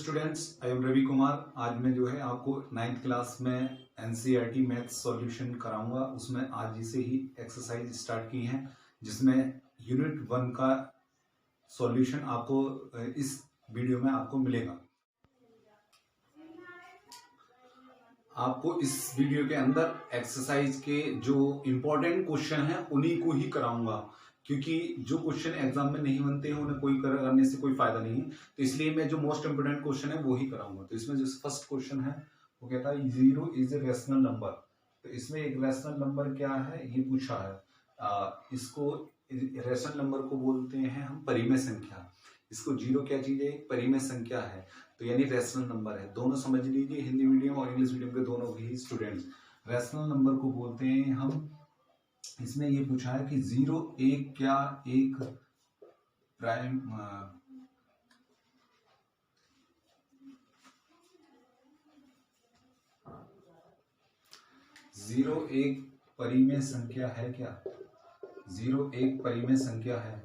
Students, I am Ravi Kumar. आज मैं जो है आपको 9th क्लास में एनसीईआरटी मैथ्स सॉल्यूशन कराऊंगा। उसमें आज से ही एक्सरसाइज स्टार्ट की है, जिसमें यूनिट 1 का सॉल्यूशन आपको इस वीडियो में आपको मिलेगा। आपको इस वीडियो के अंदर एक्सरसाइज के जो इम्पोर्टेंट क्वेश्चन हैं उन्हीं को ही कराऊंगा, क्योंकि जो क्वेश्चन एग्जाम में नहीं बनते हैं उन्हें कोई करने से कोई फायदा नहीं है। तो इसलिए मैं जो मोस्ट इंपोर्टेंट क्वेश्चन है वो ही कराऊंगा। तो इसमें जो फर्स्ट क्वेश्चन है वो कहता है 0 इज ए रैशनल नंबर। तो इसमें एक रैशनल नंबर क्या है ये पूछा है। इसको रैशनल नंबर को बोलते हैं हम परिमेय संख्या। इसको 0 क्या चीज है? एक परिमेय संख्या है, तो यानी रैशनल नंबर है। दोनों समझ लीजिए, हिंदी मीडियम और इंग्लिश मीडियम के दोनों ही स्टूडेंट्स। रैशनल नंबर को बोलते हैं हम। इसमें ये पूछा है कि 0 एक क्या एक प्राइम 0 एक परिमेय संख्या है क्या? 0 एक परिमेय संख्या है।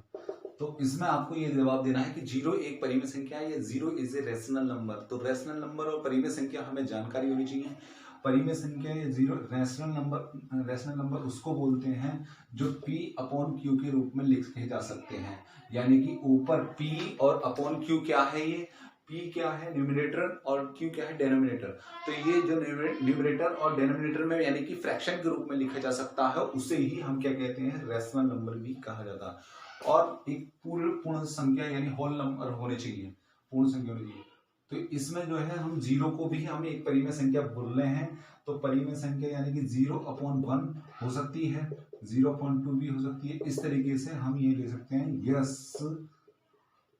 तो इसमें आपको ये जवाब देना है कि 0 एक परिमेय संख्या है या 0 इज ए रैशनल नंबर। तो रैशनल नंबर और परिमेय संख्या हमें जानकारी होनी चाहिए। परिमेय संख्या या 0 रैशनल नंबर उसको बोलते हैं जो P अपॉन Q के रूप में लिखे जा सकते हैं। यानी कि ऊपर P और अपॉन Q क्या है? ये P क्या है न्यूमरेटर और Q क्या है डेनोमिनेटर। तो ये जो न्यूमरेटर और डेनोमिनेटर में यानी कि फ्रैक्शन के रूप में लिखा जा सकता है, उसे ही हम क्या कहते हैं? रैशनल नंबर भी कहा जाता है। और एक पूर्ण संख्या यानी होल नंबर होने चाहिए, पूर्ण संख्या होनी चाहिए। तो इसमें जो है हम 0 को भी हम एक परिमेय संख्या बोल रहे हैं। तो परिमेय संख्या यानी कि 0/1 हो सकती है, 0/2 भी हो सकती है। इस तरीके से हम ये ले सकते हैं, yes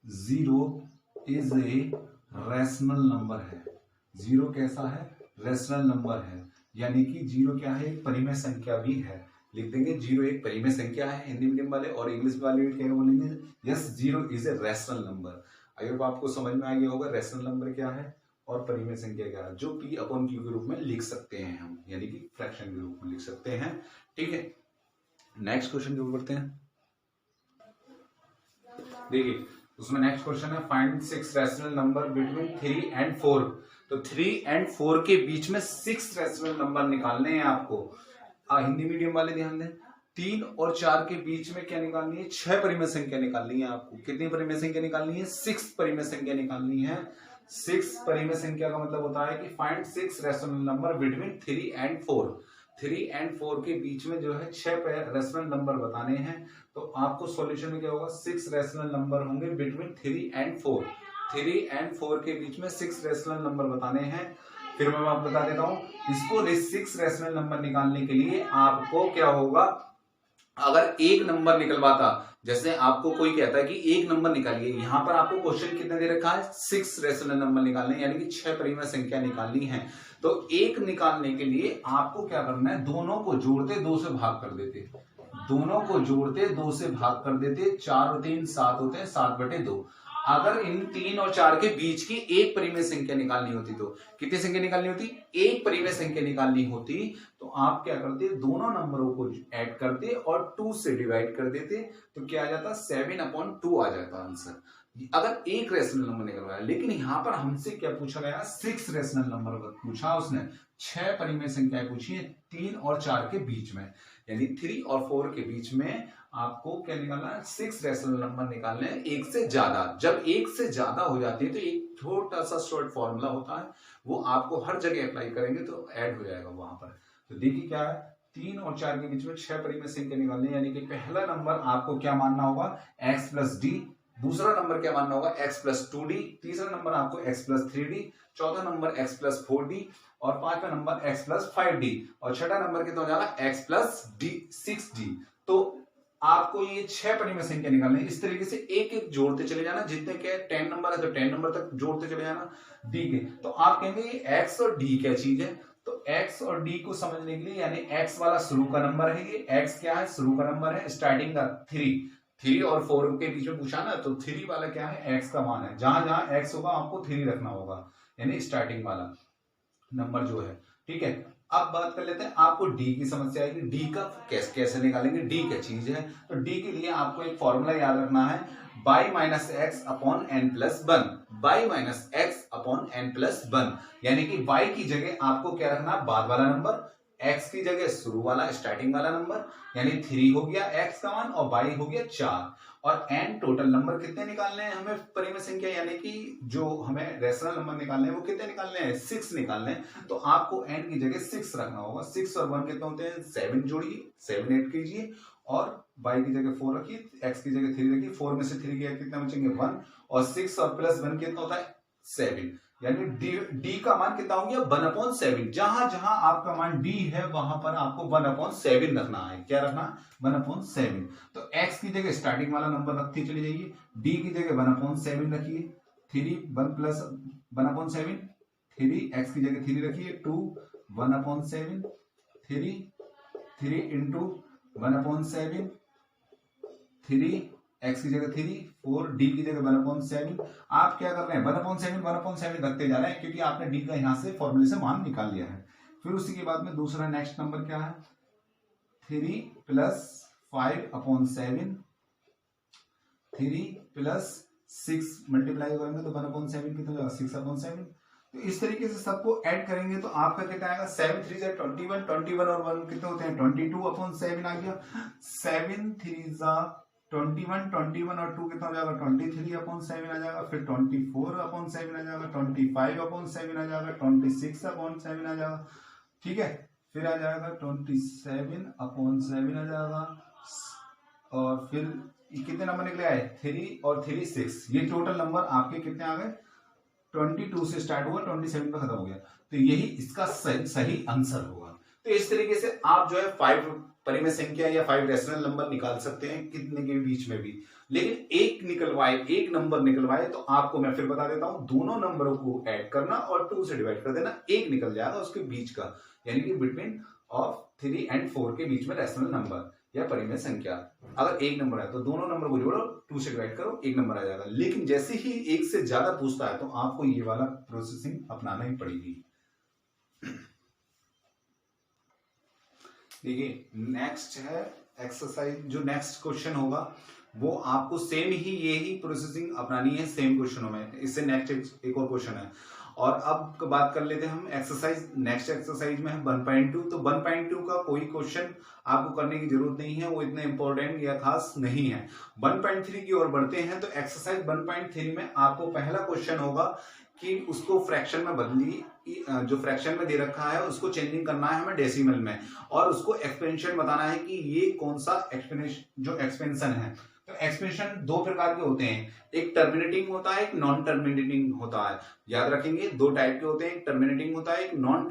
0 is a rational number है। 0 कैसा है? रैशनल नंबर है। यानी कि 0 क्या है? एक परिमेय संख्या भी है। लिख देंगे 0 एक परिमेय संख्या है हिंदी मीडियम वाले, और इंग्लिश वाले क्या बोलेंगे? Yes 0 is a rational number. I hope आपको समझ में आ गया होगा रैशनल नंबर क्या है और परिमेय संख्या क्या है, जो P अपॉन Q के रूप में लिख सकते हैं हम, यानी कि फ्रैक्शन के रूप में लिख सकते हैं। ठीक है, नेक्स्ट क्वेश्चन जो बढ़ते हैं। देखिए उसमें नेक्स्ट क्वेश्चन है find 6 rational number between 3 and 4। तो 3 एंड 4 के बीच में 6 रैशनल नंबर निकालने हैं आपको। हिंदी मीडियम वाले ध्यान दें, 3 और 4 के बीच में क्या निकालनी है? 6 परिमेय संख्या निकालनी है आपको। कितनी परिमेय संख्या निकालनी है? 6 परिमेय संख्या निकालनी है। 6 परिमेय संख्या का मतलब होता है कि find 6 rational number between 3 and 4। 3 and 4 के बीच में जो है 6 रैशनल नंबर बताने हैं। तो आपको सॉल्यूशन में क्या होगा? 6 रैशनल नंबर होंगे बिटवीन 3 एंड 4। 3 एंड 4 के बीच में 6 रैशनल नंबर बताने हैं। फिर मैं आपको बता देता हूं, इसको 6 रैशनल नंबर निकालने के लिए आपको क्या होगा? अगर एक नंबर निकलवाता, जैसे आपको कोई कहता है कि एक नंबर निकालिए, यहां पर आपको क्वेश्चन कितने दे रखा है? 6 रैशनल नंबर निकालने, यानी कि 6 परिमेय संख्या निकालनी है। तो एक निकालने के लिए आपको क्या करना है? दोनों को जोड़ते 2 से भाग कर देते, दोनों को जोड़ते 2 से भाग कर देते। 4 और 3 7 होते हैं, 7/2। अगर इन 3 और 4 के बीच की एक परिमेय संख्या निकालनी होती, तो कितनी संख्या निकालनी होती? एक परिमेय संख्या निकालनी होती। तो आप क्या करते? दोनों नंबरों को ऐड करते और 2 से डिवाइड कर देते, तो क्या आ जाता? 7/2 आ जाता आंसर, अगर एक रैशनल नंबर निकलवाया। लेकिन यहां पर हमसे क्या पूछा गया? 6 रैशनल नंबर पूछा उसने। 6 परिमेय संख्याएं पूछी है 3 और 4 के बीच में, यानी 3 और 4 के बीच में आपको क्या निकालना है? 6 रैशनल नंबर निकालने हैं, एक से ज्यादा। जब एक से ज्यादा हो जाती है तो एक छोटा सा शॉर्ट फॉर्मूला होता है, वो आपको हर जगह अप्लाई करेंगे तो ऐड हो जाएगा वहां पर। तो देखिए क्या है, 3 और 4 के बीच में 6 परिमेय संख्या निकालनी, यानी कि पहला नंबर आपको क्या मानना होगा? x plus D. दूसरा नंबर क्या मानना होगा? x plus 2d। तीसरा नंबर आपको x प्लस 3d। चौथा नंबर x प्लस 4d। और पांचवा नंबर x प्लस 5d। और छठा नंबर कितना हो जाएगा? x plus 6d। तो आपको ये 6 परिमेय संख्या निकालनी है। इस तरीके से एक एक जोड़ते चले जाना, जितने के 10 नंबर है तो 10 नंबर तक जोड़ते चले जाना d के। तो आप कहेंगे ये x और d क्या चीज है? तो x और d को समझने के लिए, यानी x वाला शुरू का नंबर है, ये x क्या है? शुरू का नंबर है, स्टार्टिंग का 3 और 4 के बीच में पूछा ना, तो 3 वाला क्या है? x का मान है। जहां जहां x होगा आपको 3 रखना होगा, यानी स्टार्टिंग वाला नंबर जो है। ठीक है, अब बात कर लेते हैं, आपको डी की समस्या आएगी। डी का कैसे निकालेंगे? डी क्या चीज है? तो डी के लिए आपको एक फॉर्मूला याद रखना है, by minus x upon n plus one, by minus x upon n plus one, यानी कि y की जगह आपको क्या रखना, बाद वाला नंबर, x की जगह शुरू वाला स्टार्टिंग वाला नंबर, यानी 3 हो गया x का मान और y हो गया 4, और n टोटल नंबर कितने निकालने हैं हमें परिमेय संख्या, यानी कि जो हमें रेशनल नंबर निकालने हैं वो कितने निकालने हैं, 6 निकालने हैं। तो आपको n की जगह 6 रखना होगा। 6 और 1 कितने होते हैं, 7 जोड़िए, 7 ऐड कीजिए और y की जगह 4 रखिए, x की जगह 3 रखिए, 4 में से 3 गया कितना बचेंगे 1, और 6 और प्लस 1 कितना होता है 7, यानी d का मान कितना हो गया 1/7। जहां जहां आपका मान d है वहां पर आपको 1/7 रखना है। क्या रखना, 1/7। तो x की जगह स्टार्टिंग वाला नंबर रखते चले जाइए, d की जगह 1/7 रखिए, 3 1 प्लस 1/7, 3 x की जगह 3 रखिए, 2 1/7, 3 इंटू 1/7, 3 x की जगह 3, 4 d की जगह 1/7। आप क्या कर रहे हैं 1/7 रखते जा रहे हैं क्योंकि आपने d का यहां से फॉर्मूले से मान निकाल लिया है। फिर उसी के बाद में दूसरा नेक्स्ट नंबर क्या है, 3 प्लस 5/7, 3 प्लस 6 मल्टीप्लाई करेंगे तो 1/7 कितना होगा 6/7। तो इस तरीके से सबको ऐड करेंगे तो आपका कितना आएगा 7 3 जा 21, 21 और 1 कितने होते हैं 22/7 आ गया। 7 3 जा 21, 21 और 2 कितना हो जाएगा 23/7 आ जाएगा, फिर 24/7 आ जाएगा, 25/7 आ जाएगा, 26/7 आ जाएगा, ठीक है। फिर आ जाएगा 27/7 आ जाएगा, और फिर कितने नंबर निकले आए 3 और 3 6, ये टोटल नंबर आपके कितने आ गए 22 से स्टार्ट हुआ 27 पे खत्म हो गया। तो यही इसका सही आंसर होगा। तो इस तरीके से आप जो है 5 परिमेय संख्या या 5 रेशनल नंबर निकाल सकते हैं कितने के बीच में भी, लेकिन एक नंबर निकलवाए तो आपको मैं फिर बता देता हूं, दोनों नंबरों को ऐड करना और 2 से डिवाइड कर देना, एक निकल जाएगा उसके बीच का, यानी कि बिटवीन ऑफ 3 and 4 के बीच में रेशनल नंबर या परिमेय संख्या। अगर एक नंबर है तो दोनों नंबर को जोड़ो, 2 से डिवाइड करो, एक नंबर आ जाएगा। लेकिन जैसे ही एक से ज्यादा पूछता है तो आपको ये वाला प्रोसेसिंग अपनाना ही पड़ेगी। देखिए नेक्स्ट है एक्सरसाइज, जो नेक्स्ट क्वेश्चन होगा वो आपको सेम ही यही प्रोसेसिंग अपनानी है सेम क्वेश्चनों में। इससे नेक्स्ट एक और क्वेश्चन है, और अब बात कर लेते हैं हम एक्सरसाइज, नेक्स्ट एक्सरसाइज में है 1.2। तो 1.2 का कोई क्वेश्चन आपको करने की जरूरत नहीं है, वो इतने इंपॉर्टेंट या खास नहीं है। 1.3 की ओर बढ़ते हैं। तो एक्सरसाइज 1.3 में आपको पहला क्वेश्चन होगा कि उसको फ्रैक्शन में बदली, जो फ्रैक्शन में दे रखा है उसको चेंजिंग करना है हमें डेसिमल में, और उसको एक्सपेंशन बताना है कि ये कौन सा एक्सपेंशन है। तो एक्सपेंशन दो प्रकार के होते हैं, एक टर्मिनेटिंग होता है, एक नॉन टर्मिनेटिंग होता है। याद रखेंगे दो टाइप के होते हैं, एक टर्मिनेटिंग होता है, एक नॉन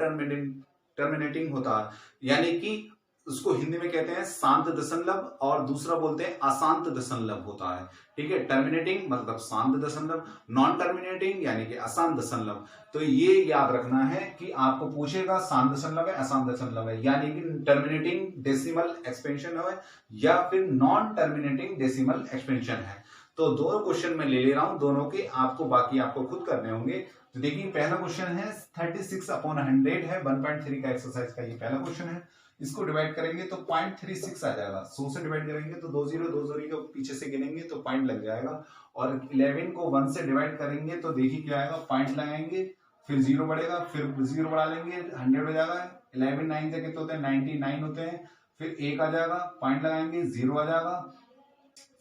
टर्मिनेटिंग होता है। यानी कि उसको हिंदी में कहते हैं शांत दशमलव, और दूसरा बोलते हैं अशांत दशमलव होता है। ठीक है, टर्मिनेटिंग मतलब शांत दशमलव, नॉन टर्मिनेटिंग यानी कि अशांत दशमलव। तो ये याद रखना है कि आपको पूछेगा शांत दशमलव है अशांत दशमलव है, यानी कि टर्मिनेटिंग डेसिमल एक्सपेंशन है या फिर नॉन टर्मिनेटिंग डेसिमल एक्सपेंशन है। तो दोनों क्वेश्चन मैं ले रहा हूं, दोनों के आपको बाकी आपको खुद करने होंगे। तो देखिए पहला क्वेश्चन है 36/100 है, 1.3 का एक्सरसाइज का ये पहला क्वेश्चन है। इसको डिवाइड करेंगे तो 0.36 आ जाएगा। 100 से डिवाइड करेंगे तो 2 0 को पीछे से गिनेंगे तो पॉइंट लग जाएगा, और 11 को 1 से डिवाइड करेंगे तो देखिए क्या आएगा, पॉइंट लगाएंगे, फिर 0 बढ़ेगा, फिर 0 बढ़ा लेंगे, 100 हो जाएगा। 11 9 से कितने होते हैं 99 होते हैं, फिर 1 आ जाएगा, पॉइंट लगाएंगे 0 आ जाएगा,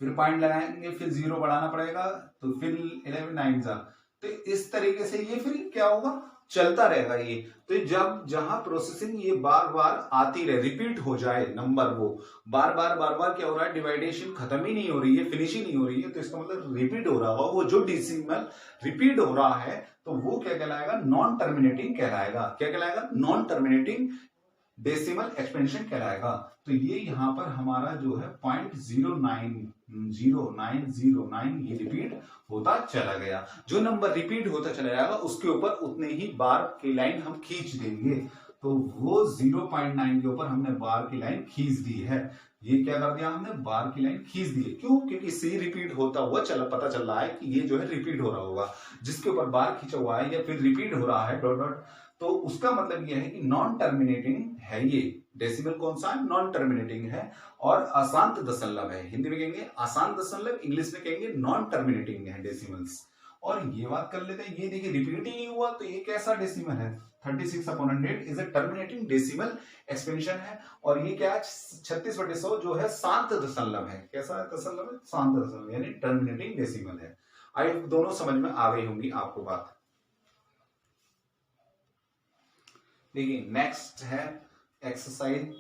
फिर पॉइंट लगाएंगे, फिर 0 बढ़ाना पड़ेगा, तो फिर 11 9 जा। तो इस तरीके से ये फिर क्या होगा, चलता रहेगा ये। तो जब जहां प्रोसेसिंग ये बार बार आती रहे, रिपीट हो जाए नंबर, वो बार बार क्या हो रहा है, डिवाइडेशन खत्म ही नहीं हो रही है, फिनिश ही नहीं हो रही है, तो इसका मतलब रिपीट हो रहा होगा। वो जो डेसिमल रिपीट हो रहा है तो वो क्या कहलाएगा, नॉन टर्मिनेटिंग कहलाएगा। क्या कहलाएगा, नॉन टर्मिनेटिंग डेसिमल एक्सपेंशन कहलाएगा। तो ये यहां पर हमारा जो है 0.0909 ये रिपीट होता चला गया। जो नंबर रिपीट होता चला जाएगा उसके ऊपर उतने ही बार की लाइन हम खींच देंगे। तो वो 0.9 के ऊपर हमने बार की लाइन खींच दी है। ये क्या कर दिया हमने, बार की लाइन खींच दी है। क्यों, क्योंकि सी रिपीट होता हुआ पता चल रहा है कि ये जो है रिपीट हो रहा होगा, जिसके ऊपर बार खींचा हुआ है या फिर रिपीट हो रहा है डॉट डॉट, तो उसका मतलब यह है कि नॉन टर्मिनेटिंग है ये। डेसिमल कौन सा है? नॉन टर्मिनेटिंग है और अशांत दशमलव है। हिंदी में कहेंगे अशांत दशमलव, इंग्लिश में कहेंगे नॉन टर्मिनेटिंग है डेसिमल्स। और ये बात कर लेते हैं, ये देखिए रिपीट ही नहीं हुआ, तो ये कैसा डेसिमल है? 36/100 is a terminating decimal expansion है। और ये क्या है? 36/100 जो है शांत दशमलव है। कैसा है दशमलव है? शांत दशमलव, यानी टर्मिनेटिंग डेसिमल है। आई दोनों समझ में आ गई होंगी आपको बात। देखिए नेक्स्ट है एक्सरसाइज,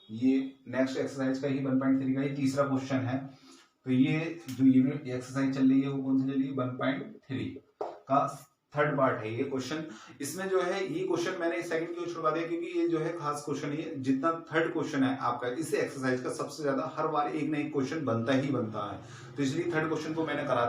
ये नेक्स्ट एक्सरसाइज का ही 1.3 का ये तीसरा क्वेश्चन है। तो ये जो यूनिट एक्सरसाइज चल रही है वो कौन सी चल रही है? 1.3 का थर्ड पार्ट है ये क्वेश्चन। इसमें जो है ये क्वेश्चन मैंने सेकंड क्यों छुड़वा दिया, क्योंकि ये जो है खास क्वेश्चन है। जितना थर्ड क्वेश्चन है आपका इस एक्सरसाइज का सबसे ज्यादा हर बार एक ना एक क्वेश्चन बनता ही बनता है, तो इसलिए थर्ड क्वेश्चन को मैंने करा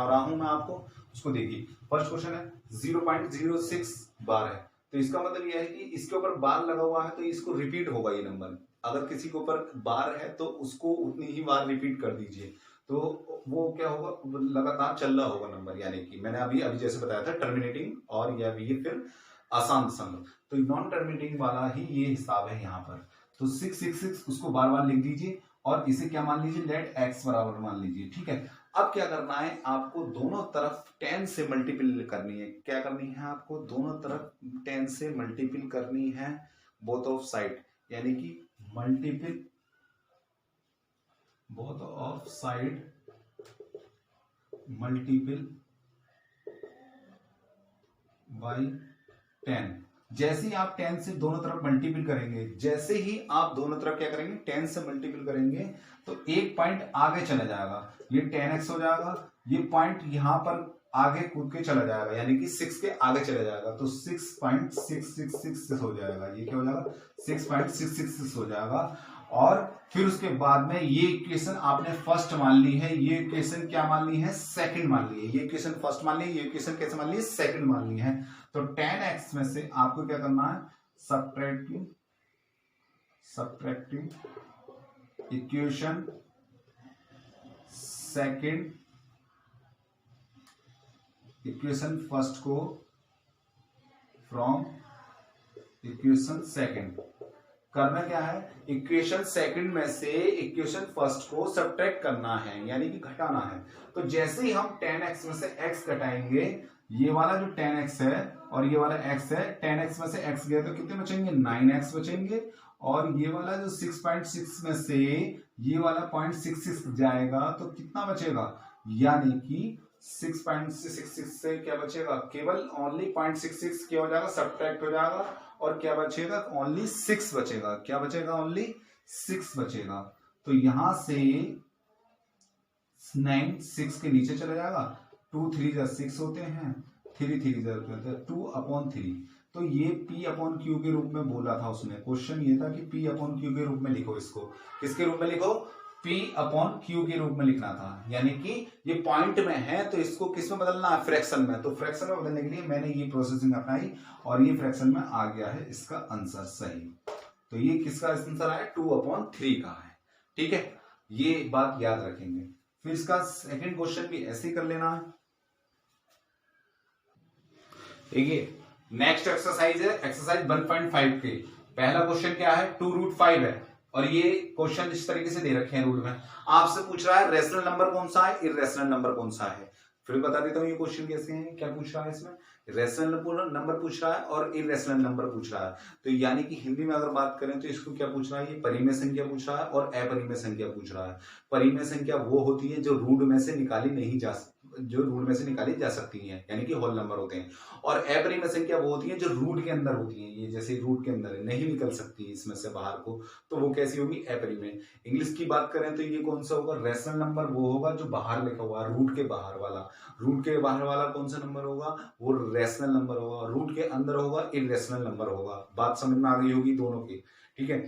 रहा हूं मैं आपको। उसको देखिए, फर्स्ट क्वेश्चन है 0.06 बार है। तो इसका मतलब यह है कि इसके ऊपर बार लगा हुआ है तो इसको रिपीट होगा ये नंबर। अगर किसी के ऊपर बार है तो उसको उतनी ही बार रिपीट कर दीजिए, तो वो क्या होगा? लगातार चल रहा होगा नंबर, यानी कि मैंने अभी जैसे बताया था टर्मिनेटिंग और या भी फिर आसान दशमलव। तो नॉन टर्मिनेटिंग वाला ही ये हिसाब है यहाँ पर। तो 666 उसको बार बार लिख दीजिए और इसे क्या मान लीजिए? लेट एक्स बराबर मान लीजिए। ठीक है, अब क्या करना है आपको? दोनों तरफ 10 से मल्टीपल करनी है। क्या करनी है आपको? दोनों तरफ 10 से मल्टीपल करनी है, बोथ ऑफ साइड, यानी कि multiple both of side multiple by 10। जैसे ही आप 10 से दोनों तरफ मल्टीपल करेंगे, जैसे ही आप दोनों तरफ क्या करेंगे? 10 से मल्टीपल करेंगे तो एक पॉइंट आगे चला जाएगा, ये 10x हो जाएगा। ये पॉइंट यहां पर आगे कूद के चला जाएगा, यानी कि 6 के आगे चला जाएगा, तो 6.666 हो जाएगा। ये क्या हो जाएगा? 6.666 हो जाएगा। और फिर उसके बाद में ये इक्वेशन आपने फर्स्ट मान ली है, ये इक्वेशन क्या मान ली है? सेकंड मान ली है। ये इक्वेशन फर्स्ट मान ली है, ये इक्वेशन कैसे मान ली है? सेकंड मान ली है। तो 10x में से आपको क्या करना है? Subtracting equation second equation first को फ्रॉम इक्वेशन सेकंड। करना क्या है? इक्वेशन सेकंड में से इक्वेशन फर्स्ट को सब्ट्रैक्ट करना है, यानी कि घटाना है। तो जैसे ही हम 10x में से x घटाएंगे, ये वाला जो 10x है और ये वाला x है, 10x में से x गया तो कितने बचेंगे? 9x बचेंगे। और ये वाला जो 6.6 में से ये वाला 0.66 जाएगा तो कितना बचेगा? यानी कि 6.66 से क्या बचेगा? केवल ओनली 0.66 क्या हो जाएगा? सब्ट्रैक्ट हो जाएगा और क्या बचेगा? ओनली 6 बचेगा। क्या बचेगा? ओनली 6 बचेगा। तो यहां से 9 6 के नीचे चला जाएगा, 2 3 6 होते हैं, 3 3 2/3। तो ये P/Q के रूप में बोला था उसने। क्वेश्चन ये था कि P/Q के रूप में लिखो इसको। किसके रूप में लिखो? P/Q के रूप में लिखना था, यानी कि ये पॉइंट में है तो इसको किस में बदलना है? फ्रैक्शन में। तो फ्रैक्शन में बदलने के लिए मैंने ये प्रोसेसिंग अपनाई और ये फ्रैक्शन में आ गया है इसका आंसर सही। तो ये किसका आंसर है? 2/3 का है। ठीक है, ये बात याद रखेंगे। फिर इसका सेकंड क्वेश्चन भी ऐसे ही कर लेना है। देखिए नेक्स्ट एक्सरसाइज है एक्सरसाइज 1.5 के। पहला क्वेश्चन क्या है? 2√5 है और ये क्वेश्चन इस तरीके से दे रखे हैं रूल में। आपसे पूछ रहा है रेशनल नंबर कौन सा है, इर्रेशनल नंबर कौन सा है। फिर बता देता हूं ये क्वेश्चन कैसे है, क्या पूछ रहा है इसमें। रेशनल नंबर पूछ रहा है और इर्रेशनल नंबर पूछ रहा है। तो यानी कि हिंदी में अगर बात करें तो इसको क्या पूछ रहा है? ये परिमेय संख्या पूछ रहा है और अपरिमेय संख्या पूछ रहा है। परिमेय संख्या वो होती है जो रूट में से निकाली जा सकती है, यानी कि होल नंबर होते हैं। और अपरिमेय संख्या वो होती है जो रूट के अंदर होती है, ये जैसे रूट के अंदर है, नहीं निकल सकती इसमें से बाहर को, तो वो कैसी होगी? अपरिमेय। इंग्लिश की बात करें तो ये कौन सा होगा? रेशनल नंबर वो होगा जो बाहर लिखा हुआ है, रूट के बाहर वाला। रूट के बाहर वाला कौन सा नंबर होगा? वो रेशनल नंबर होगा। रूट के अंदर होगा इर्रेशनल नंबर होगा। बात समझ में आ गई होगी दोनों की। ठीक है,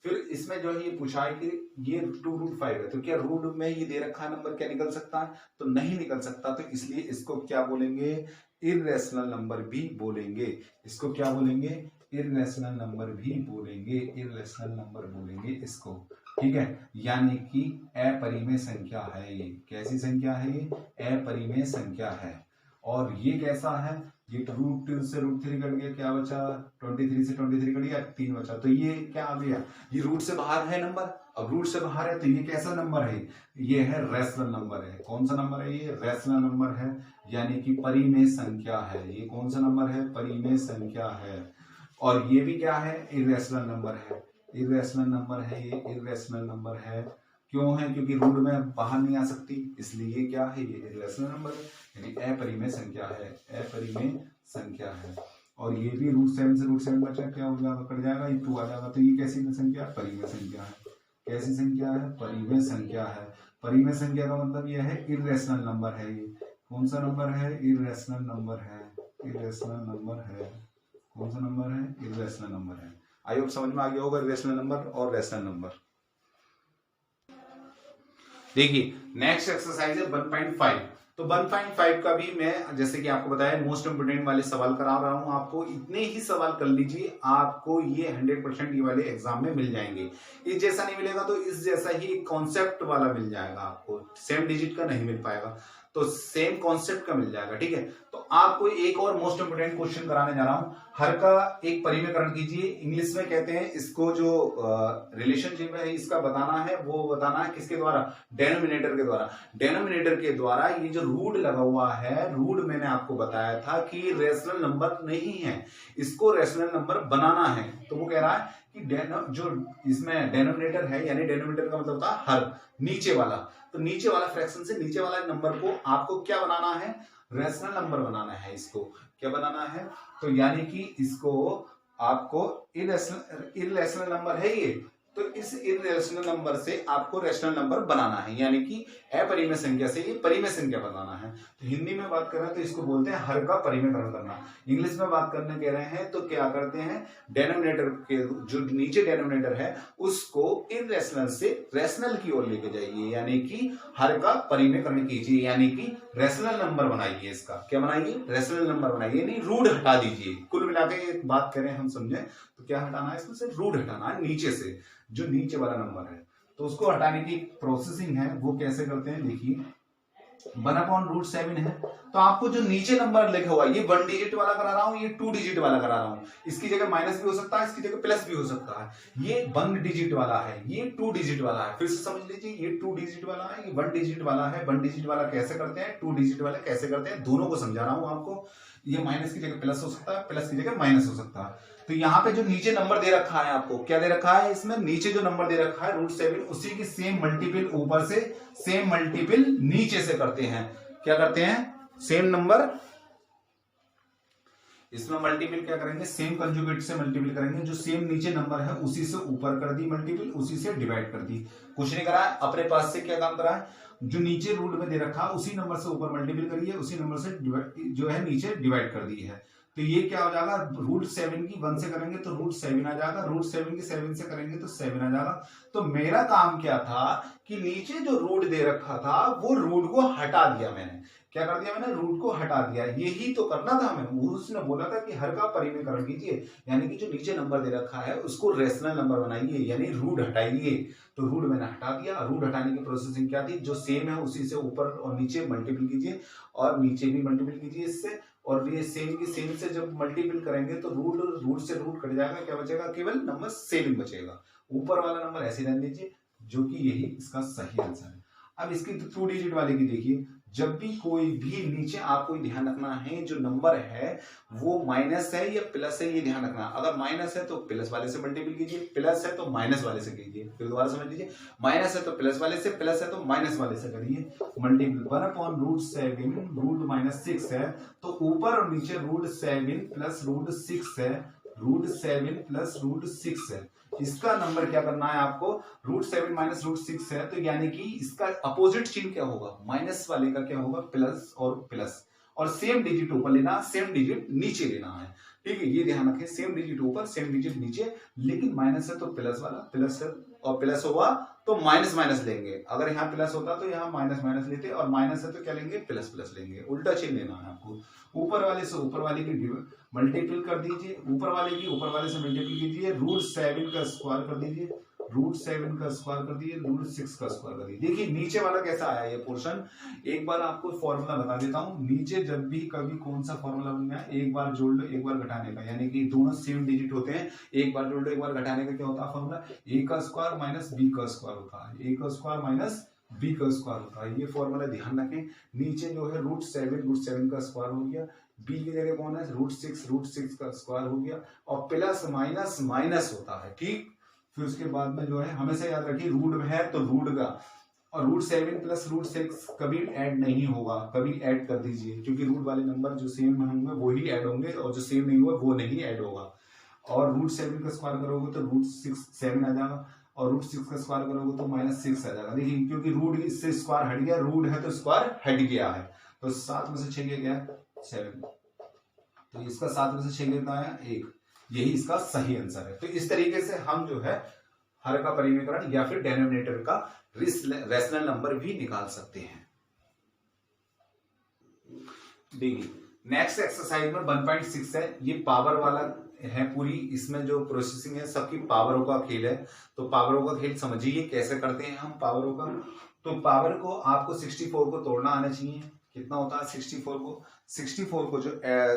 फिर इसमें जो है ये पूछा है कि ये 2√5 है, तो क्या रूट में ये दे रखा नंबर क्या निकल सकता है? तो नहीं निकल सकता, तो इसलिए इसको क्या बोलेंगे? इर्रेशनल नंबर भी बोलेंगे। इसको क्या बोलेंगे? इर्रेशनल नंबर भी बोलेंगे, इर्रेशनल नंबर बोलेंगे इसको। ठीक है, यानी कि अपरिमेय संख्या है ये। कैसी संख्या है ये? अपरिमेय संख्या है। और ये कैसा है, ये √2 से √3 कट गया, क्या बचा 23 से 23 कट गया 3 बचा, तो ये क्या आ गया, ये रूट से बाहर है नंबर। अब रूट से बाहर है तो ये कैसा नंबर है, ये है रेशनल नंबर है। कौन सा नंबर है, ये रेशनल नंबर है, यानी कि परिमेय संख्या है। ये कौन सा नंबर है, परिमेय संख्या है। और ये भी क्या है, इरेशनल नंबर है, इरेशनल नंबर है, ये इरेशनल नंबर है। क्यों है, क्योंकि रूट में बाहर नहीं आ सकती, इसलिए ये क्या है, ये इरेशनल नंबर है, यानी अपरिमेय संख्या है, अपरिमेय संख्या है। और ये भी √7 से √7 बचा, क्या हो जाएगा, कट जाएगा, ये 2 आ जाएगा। तो ये कैसी संख्या, परिमेय संख्या है। कैसी संख्या है, परिमेय संख्या है। परिमेय संख्या का मतलब यह है इरेशनल नंबर है। ये कौन सा नंबर है, इरेशनल नंबर है, इरेशनल नंबर है। कौन सा नंबर है, इरेशनल नंबर है। आई होप समझ में आ गया होगा इरेशनल नंबर और रेशनल नंबर। देखिए नेक्स्ट एक्सरसाइज है 1.5। तो 1.5 का भी मैं जैसे कि आपको बताया मोस्ट इंपोर्टेंट वाले सवाल करा रहा हूं आपको। इतने ही सवाल कर लीजिए, आपको ये 100% ये वाले एग्जाम में मिल जाएंगे। इस जैसा नहीं मिलेगा तो इस जैसा ही कॉन्सेप्ट वाला मिल जाएगा आपको, सेम डिजिट का नहीं मिल पाएगा, तो सेम कॉन्सेप्ट का मिल जाएगा। ठीक है, तो आपको एक और मोस्ट इंपोर्टेंट क्वेश्चन कराने जा रहा हूं। हर का एक परिमेयकरण कीजिए, इंग्लिश में कहते हैं इसको, जो रिलेशनशिप है इसका बताना है, वो बताना है किसके द्वारा, डेनोमिनेटर के द्वारा। डेनोमिनेटर के द्वारा ये जो रूट लगा हुआ है, रूट मैंने आपको बताया था कि रेशनल नंबर नहीं है, इसको रेशनल नंबर बनाना है। तो वो कह रहा है कि जो इसमें डेनोमिनेटर है, यानी डेनोमिनेटर का मतलब होता है हर, नीचे वाला, तो नीचे वाला फ्रैक्शन से नीचे वाला नंबर को आपको क्या बनाना है, रेशनल नंबर बनाना है। इसको क्या बनाना है, तो यानी कि इसको आपको इरेशनल नंबर है ये, तो इस इरेशनल नंबर से आपको रेशनल नंबर बनाना है, यानी कि अपरिमेय संख्या से ये परिमेय संख्या बनाना है। तो हिंदी में बात कर रहे हैं तो इसको बोलते हैं हर का परिमेयकरण करना। इंग्लिश में बात करने कह रहे हैं तो क्या करते हैं, डेनोमिनेटर के जो नीचे डेनोमिनेटर है उसको इरेशनल से रेशनल की ओर लेके जाइए, यानी कि हर का परिमेयकरण कीजिए, यानी कि रेशनल नंबर बनाइए। इसका क्या बनाइए, रेशनल नंबर बनाइए, नहीं रूट हटा दीजिए। कुल मिलाकर एक बात करें हम समझे तो क्या हटाना है, इसमें से रूट हटाना है, नीचे से जो नीचे वाला नंबर है, तो उसको हटाने की प्रोसेसिंग है, वो कैसे करते हैं, देखिए 1/√7 है, तो आपको जो नीचे नंबर लिखा हुआ है, ये 1 डिजिट वाला करा रहा हूं, ये 2 डिजिट वाला करा रहा हूं, इसकी जगह माइनस भी हो सकता है, इसकी जगह प्लस भी हो सकता है। ये 1 डिजिट वाला है, ये 2 डिजिट वाला है। फिर से समझ लीजिए, ये 2 डिजिट वाला है, ये 1 डिजिट वाला है। 1 डिजिट वाला कैसे करते हैं, 2 डिजिट वाला कैसे करते हैं, दोनों को समझा रहा हूं आपको। ये माइनस की जगह प्लस हो सकता है, प्लस की जगह माइनस हो सकता है। तो यहाँ पे जो नीचे नंबर दे रखा है, आपको क्या दे रखा है, इसमें नीचे जो नंबर दे रखा है √7, उसी की सेम मल्टीपल ऊपर से, सेम मल्टीपल नीचे से करते हैं। क्या करते हैं, सेम नंबर इसमें मल्टीपल क्या करेंगे, सेम कंजुगेट से मल्टीपल करेंगे। जो सेम नीचे नंबर है उसी से ऊपर कर दी मल्टीपल, उसी से डिवाइड कर दी। कुछ नहीं करा है, अपने पास से क्या काम करा है, जो नीचे रूट में दे रखा उसी नंबर से ऊपर मल्टीपल करिए, उसी नंबर से जो है नीचे डिवाइड कर दी है। तो ये क्या हो जाएगा, √7 की 1 से करेंगे तो √7 आ जाएगा, √7 की 7 से करेंगे तो 7 आ जाएगा। तो मेरा काम क्या था कि नीचे जो रूट दे रखा था वो रूट को हटा दिया मैंने। क्या कर दिया मैंने, रूट को हटा दिया। यही तो करना था हमें। उसने बोला था कि हर का परिमेयकरण कीजिए, यानी कि जो नीचे नंबर दे रखा है उसको रेशनल नंबर बनाइए, यानी रूट हटाइए। तो रूट मैंने हटा दिया। रूट हटाने की प्रोसेसिंग क्या थी, जो सेम है उसी से ऊपर और नीचे मल्टीपल कीजिए, और नीचे भी मल्टीपल कीजिए इससे, और ये सेम की सेम से जब मल्टीपल करेंगे तो रूट से रूट कट जाएगा, क्या बचेगा, केवल नंबर 7 बचेगा। ऊपर वाला नंबर ऐसे रहने दीजिए, जो कि यही इसका सही आंसर है। अब इसकी 2 डिजिट वाले की देखिए, जब भी कोई भी नीचे आपको ध्यान रखना है जो नंबर है वो माइनस है या प्लस है, ये ध्यान रखना। अगर माइनस है तो प्लस वाले से मल्टीपल कीजिए, प्लस है तो माइनस वाले से कीजिए। फिर दोबारा समझ लीजिए, माइनस है तो प्लस वाले से, प्लस है तो माइनस वाले से करिए मल्टीपल। 1/√7 -6 है, तो ऊपर और नीचे √7 + √6 है, √7 + √6 है। इसका नंबर क्या करना है आपको, √7 - √6 है, तो यानी कि इसका अपोजिट चिन्ह क्या होगा, माइनस वाले का क्या होगा, प्लस और प्लस। और सेम डिजिट ऊपर लेना, सेम डिजिट नीचे लेना है। ठीक है, ये ध्यान रखें, सेम डिजिट ऊपर सेम डिजिट नीचे। लेकिन माइनस है तो प्लस वाला, प्लस है और प्लस होगा तो माइनस माइनस लेंगे। अगर यहाँ प्लस होता तो यहाँ माइनस माइनस लेते, और माइनस है तो क्या लेंगे, प्लस प्लस लेंगे। उल्टा चिन्ह लेना है आपको। ऊपर वाले से ऊपर वाले की मल्टीपल कर दीजिए, ऊपर वाले की ऊपर वाले से मल्टीपल कीजिए, √7 का स्क्वायर कर दीजिए, √7 का स्क्वायर कर दिए, √6 का स्क्वायर कर दिए। देखिए नीचे वाला कैसा आया ये पोर्शन, एक बार आपको फॉर्मूला बता देता हूँ। नीचे जब भी कभी कौन सा फॉर्मूला बन गया, एक बार जोड़ लो एक बार घटाने का, यानी कि दोनों सेम डिजिट होते हैं, एक बार जोड़ लो एक बार घटाने का क्या होता है फॉर्मूला, a का स्क्वायर माइनस b का स्क्वायर होता है, a का स्क्वायर माइनस b का स्क्वायर होता है। ये फॉर्मूला ध्यान रखें। नीचे जो है √7 का स्क्वायर हो गया, b की जगह कौन है √6 का स्क्वायर हो गया, और प्लस माइनस माइनस होता है, ठीक। फिर उसके बाद में जो है हमेशा याद रखिए रूट है तो रूट का, और √7 प्लस √6 कभी ऐड नहीं होगा, कभी ऐड कर दीजिए, क्योंकि रूट वाले नंबर जो सेम होंगे वो ही ऐड होंगे और जो सेम नहीं हुआ वो नहीं ऐड होगा। और √7 का स्क्वायर करोगे तो √7 आ जाएगा, और √6 का स्क्वायर करोगे तो -6 आ जाएगा। देखिए क्योंकि रूट इससे स्क्वायर हट गया, रूट है तो स्क्वायर हट गया है, तो 7 में से 6 गया 7, तो इसका 7 में से 6 कितना आया 1, यही इसका सही आंसर है। तो इस तरीके से हम जो है हर का परिमीकरण या फिर डेनोमिनेटर का रैशनल नंबर भी निकाल सकते हैं। देखिए नेक्स्ट एक्सरसाइज में 1.6 है, ये पावर वाला है पूरी, इसमें जो प्रोसेसिंग है सबकी पावरों का खेल है। तो पावरों का खेल समझिए कैसे करते हैं हम पावरों का। तो पावर को आपको 64 को तोड़ना आना चाहिए। कितना होता है 64 को जो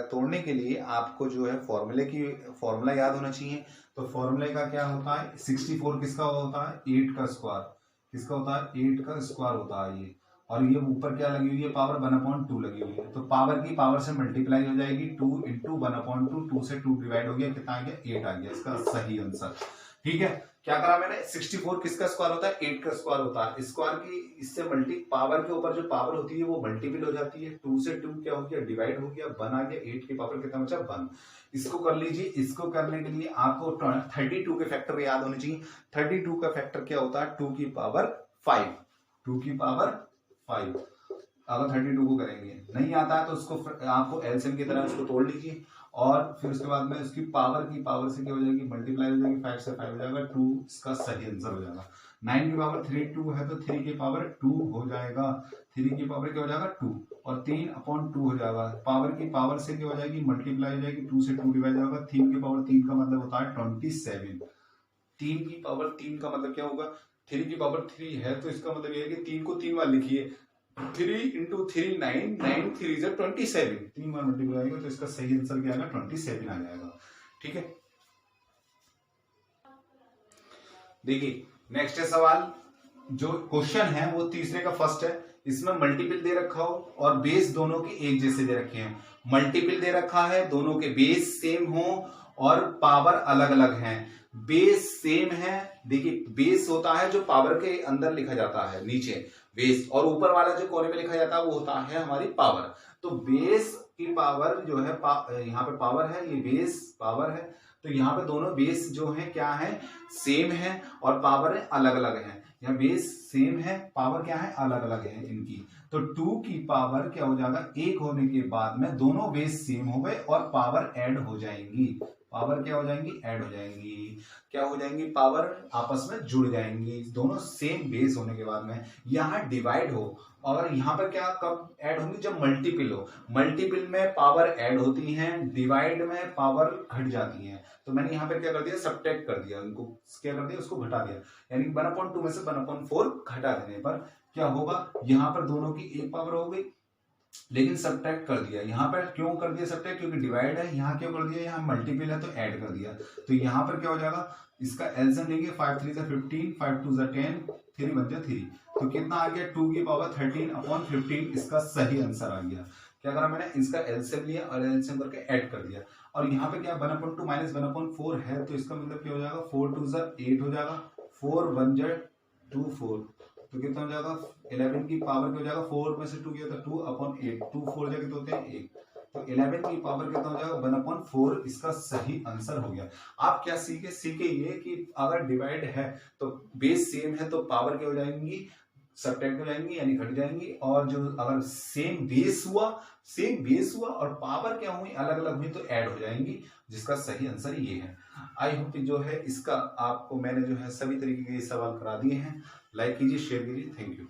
तोड़ने के लिए आपको जो है फॉर्मूला याद होना चाहिए। तो फॉर्मूले का क्या होता है, 64 किसका होता है 8 का स्क्वायर, किसका होता है 8 का स्क्वायर होता है ये, और ये ऊपर क्या लगी हुई है पावर 1/2 लगी हुई है, तो पावर की पावर से मल्टीप्लाई हो जाएगी 2 × 1/2, 2 से 2 डिवाइड हो गया, कितना आ गया 8 आ गया, इसका सही आंसर। ठीक है, क्या करा मैंने, 64 किसका स्क्वायर होता है 8 का स्क्वायर होता है, स्क्वायर की इससे पावर के ऊपर जो पावर होती है वो मल्टीपल हो जाती है, 2 से 2 क्या हो गया डिवाइड हो गया, 1 आ गया, 8 की पावर कितना बचा 1। इसको कर लीजिए। इसको करने के लिए आपको 32 के फैक्टर याद होने चाहिए। 32 का फैक्टर क्या होता है 2 की पावर 5, 2 की पावर 5। अगर 32 को करेंगे नहीं आता है तो उसको आपको एलसीएम की तरह उसको तोड़ लीजिए, और फिर उसके बाद में उसकी पावर से क्या हो जाएगी मल्टीप्लाई हो जाएगी, 5 से 5 हो जाएगा 2, इसका सही आंसर हो जाएगा। 9 की पावर 3 2 है तो 3 की पावर 2 हो जाएगा, 3 की पावर क्या हो जाएगा 2, और 3/2 हो जाएगा। पावर की पावर से क्या हो जाएगी मल्टीप्लाई हो जाएगी, 2 से 2 डिवाइड होगा, 3 की पावर 3 का मतलब होता है 27। 3 की पावर 3 का मतलब क्या होगा, 3 की पावर 3 है तो इसका मतलब ये है कि 3 को 3 बार लिखिए, 3 × 3 9, 9 3 से 27, 3 बार मल्टीप्लाई आएगा तो इसका सही आंसर क्या आएगा 27 आ जाएगा। ठीक है, देखिए नेक्स्ट है सवाल, जो क्वेश्चन है वो तीसरे का फर्स्ट है। इसमें मल्टीपल दे रखा हो और बेस दोनों के एक जैसे दे रखे हैं। मल्टीपल दे रखा है, दोनों के बेस सेम हो और पावर अलग अलग हैं। बेस सेम है, देखिए बेस होता है जो पावर के अंदर लिखा जाता है नीचे बेस, और ऊपर वाला जो कोने में लिखा जाता है वो होता है हमारी पावर। तो बेस की पावर जो है यहाँ पे पावर है, ये बेस पावर है, तो यहाँ पे दोनों बेस जो है क्या है सेम है और पावर अलग अलग है। यहाँ बेस सेम है, पावर क्या है अलग अलग है इनकी। तो 2 की पावर क्या हो जाएगा 1 होने के बाद में दोनों बेस सेम हो गए और पावर ऐड हो जाएंगी। पावर क्या हो जाएंगी ऐड हो जाएंगी, क्या हो जाएंगी पावर आपस में जुड़ जाएंगी दोनों सेम बेस होने के बाद में। यहाँ डिवाइड हो और यहाँ पर क्या कब ऐड होंगी जब मल्टीपल हो। मल्टीपल में पावर ऐड होती हैं, डिवाइड में पावर घट जाती हैं। तो मैंने यहाँ पे क्या कर दिया सब्ट्रैक्ट कर दिया, उनको क्या कर दिया उसको घटा दिया, यानी 1/2 में से 1/4 घटा देने पर क्या होगा, यहाँ पर दोनों की एक पावर हो गई लेकिन सब्ट्रैक्ट कर दिया। यहाँ पर क्यों कर दिया सब्ट्रैक्ट, क्योंकि डिवाइड है, यहाँ क्यों कर दिया यहाँ मल्टीपल है तो ऐड कर दिया। तो यहाँ पर क्या हो जाएगा इसका एलसीएम लेंगे, 5 3 15, 5 2 10, 3 बन जाए 3, तो कितना आ गया 2 की पावर 13/15, इसका सही आंसर आ गया। क्या करा मैंने इसका एलसीएम लिया और एलसीएम करके ऐड कर दिया, और यहाँ पे क्या 1/2 माइनस 1/4 है तो इसका मतलब क्या हो जाएगा 4 2 8 हो जाएगा, 4 1 2 4, तो कितना हो जाएगा 11 की पावर क्या हो जाएगा 4 में से 2 गया था 2/8, 2 4 जाके तो होते हैं 1, तो 11 की पावर कितना हो जाएगा 1/4, इसका सही आंसर हो गया। आप क्या सीखे ये कि अगर डिवाइड है तो बेस सेम है तो पावर क्या हो जाएंगी सब्ट्रैक्ट हो जाएंगी यानी घट जाएंगी, और जो अगर सेम बेस हुआ और पावर क्या हुई अलग अलग हुई तो ऐड हो जाएंगी, जिसका सही आंसर ये है। आई होप जो है इसका आपको मैंने जो है सभी तरीके के सवाल करा दिए हैं। लाइक कीजिए, शेयर कीजिए, थैंक यू।